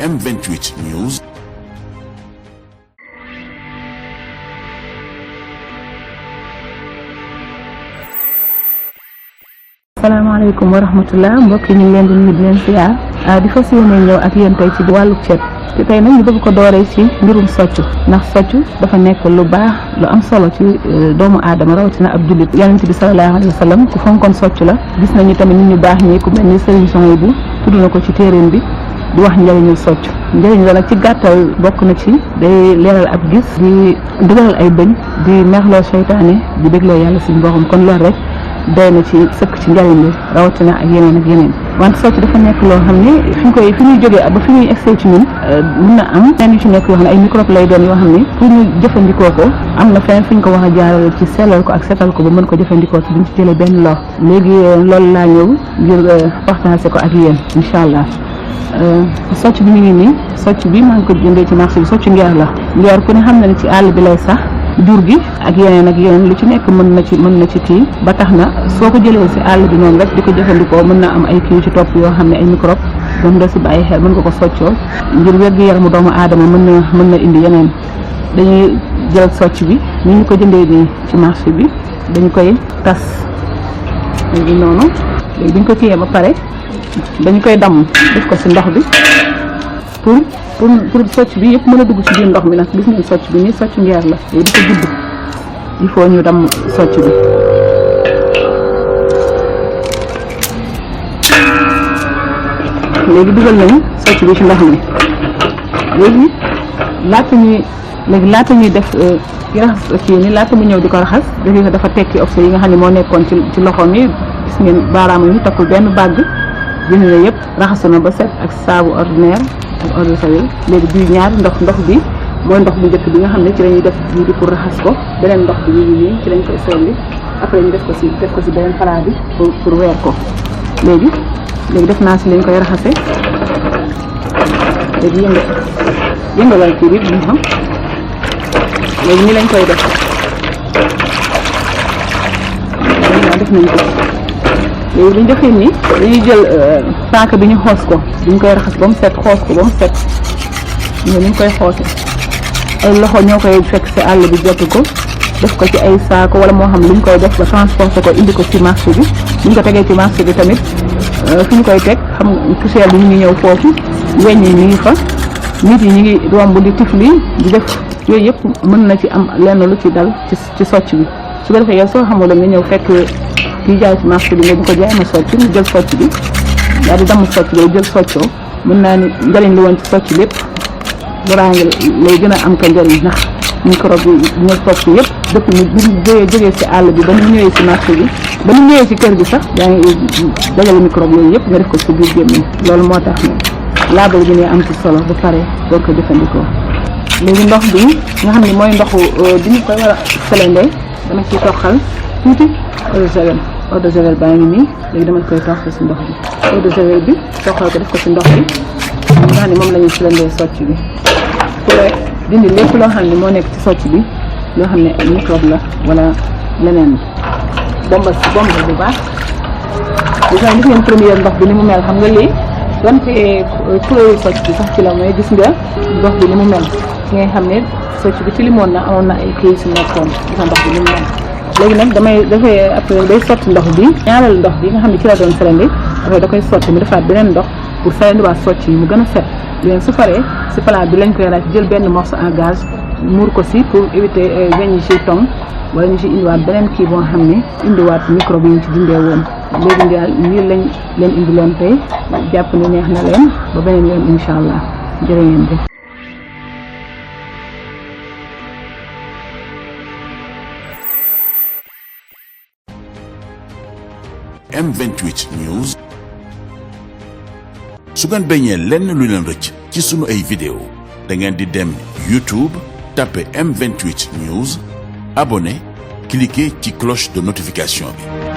M28 News. Assalamualaikum warahmatullah mbokk yi ñu leen di nuyu di leen siyaar di fas yéene ñëw ak yéen tey ci wàllu ceeb te tey nag ñu bëgg ko dooree ci mbirum soccu ndax soccu dafa nekk lu baax lu am solo ci doomu aadama rawatina ab jullit yonent bi sallallahu alayhi wa sallam ku fonkoon soccu la gis nañu tamit nit ñu baax ñi ku mel ni Sëriñ Souhaïbou tudd na ko ci téeréem bi di wax njëriñu soccu njëriñ la nag ci gàttal bokk na ci day leeral ab gis di dëgëral ay bëñ di neexloo seytaane di bégloo yàlla suñu borom kon loolu rek doy na ci sëkk ci njëriñ li rawatina ak yeneen wante soccu dafa nekk loo xam ne fi ñuy jógee ba fi ñuy egsee ci ñun mën na am fenn yu ci nekk yoo xam ne ay microbe lay doon yoo xam ne pour ñu jëfandikoo ko am na fenn fi ñu ko wax a jaarale ci sellal ko ak setal ko ba mën ko jëfandikoo ci duñ ci jëlee benn lor léegi loolu laa ñëw ngir partager ko ak yéen incha allah. soccu bi mi ngi nii soccu bi maa ngi ko jëndee ci marché bi soccu ngeer la ngeer ku ne xam na ne ci àll bi lay sax jur gi ak yeneen lu ci nekk mën na ci kii ba tax na soo ko jëlee si àll bi noonu rek di ko jëfandikoo mën na am ay kii ci topp yoo xam ne ay microbe moom nga si bàyyi xel mën nga ko soccoo ngir wér-gu-yaramu doomu aadama mën na indi yeneen dañuy jël socc bi ni ñu ko jëndee nii ci marché bi dañu koy tas léegi noonu léegi buñ ko kiyee ba pare dañu koy damm def ko si ndox bi pour socc bi yëpp mën a dugg ci biir ndox mi nag gis ngeen socc bi nii socc ngeer la léegi dafa gudd il faut ñu damm socc bi léegi dugal nañu socc bi ci ndox mi léegi laata ñuy def raxas kii ni laata mu ñëw di ko raxas dafa tekki oxo yi nga xam ne moo nekkoon ci loxo mi gis ngeen baaraam yi takkul benn bàgg jënd na yëpp raxasu na ba set ak saabu ordinaire ak eau de javel léegi bii ñaari ndox bi mooy ndox bu njëkk bi nga xam ne ci lañuy def bii pour raxas ko beneen ndox bi ñu ngi nii ci lañ koy solli après ñu def ko ci beneen palaat bi pour weer ko léegi def naa si lañ koy raxase léegi yëngalal kii bi bu ñu xam léegi nii lañ koy def def nañ ko léegi bu ñu defee nii dañuy jël paaka bi ñu xoos ko duñ koy raxas ba mu set xoos ko ba mu set ñoo ñu koy xoose ay loxo ñoo koy fekk ci àll bi jot ko def ko ci ay saako wala moo xam luñ koy def ba transporter ko indi ko ci marché bi buñ ko tegee ci marché bi tamit fi ñu koy teg xam nga poussière bi ñu ngi ñëw foofu weñ yi ñu ngi fa nit yi ñu ngi romb di tifli di def yooyu yëpp mën na ci am lenn lu ci dal ci socc bi su ko defee yow soo xamul nga ñëw fekk kii jaay ci marché bi nga di ko jaay ma socc ñu jël socc bi daal di damm socc bi jël soccoo mën naa ni njëriñ li woon ci socc lépp loraange lay gën a am ka njëriñ ndax microbe yi ñu socc yëpp depuis ñu jógee ci àll bi ba ñu ñëwee ci marché bi ba ñu ñëwee ci kër gi sax yaa ngi dajale microbe yooyu yëpp nga def ko ci biir gémmiñ loolu moo tax ne laabal gi ne am ci solo ba pare doo ko jëfandikoo léegi ndox bi nga xam ne mooy ndoxu bi ñu koy war a selendee dama ciy toqal tuuti eau de javel baa ngi nii léegi dama koy toqal ci ndox bi eau de javel bi toqal ko def ko ci ndox bi nga xam ne moom la ñuy selendee socc bi pour dindi lépp loo xam ne moo nekk ci socc bi loo xam ne microbe la wala leneen bombal bu baax gis ngeen première ndox bi ni mu mel xam nga lii wante couleur socc bi sax ci la mooy gis nga ndox bi ni mu mel ngay xam ne socc bi ci limoon na amoon na ay këyit si nekkoon gis nga ndox bi ni mu mel léegi nag après day sotti ndox bi ñaareel ndox bi nga xam ne ci la doon selendi après da koy sotti mu defaat beneen ndox pour selendiwaat socc yi mu gën a set léegi su faree si palaat bi lañ koy raaj jël benn morceau en gaz muur ko si pour éviter weñ yi ci tong wala ñu ci indiwaat beneen kii boo xam ne indiwaat microbe yi ñu ci dindee woon léegi daal lii lañ leen indi loon tey jàpp ni neex na leen ba beneen yoon incha allah jërë ngeen jëf. M28 News. su ngeen bañee lenn lu leen rëcc ci sunu ay vidéo da ngeen di dem YouTube tapé M28 News abonné cliquer ci cloche de notification bi.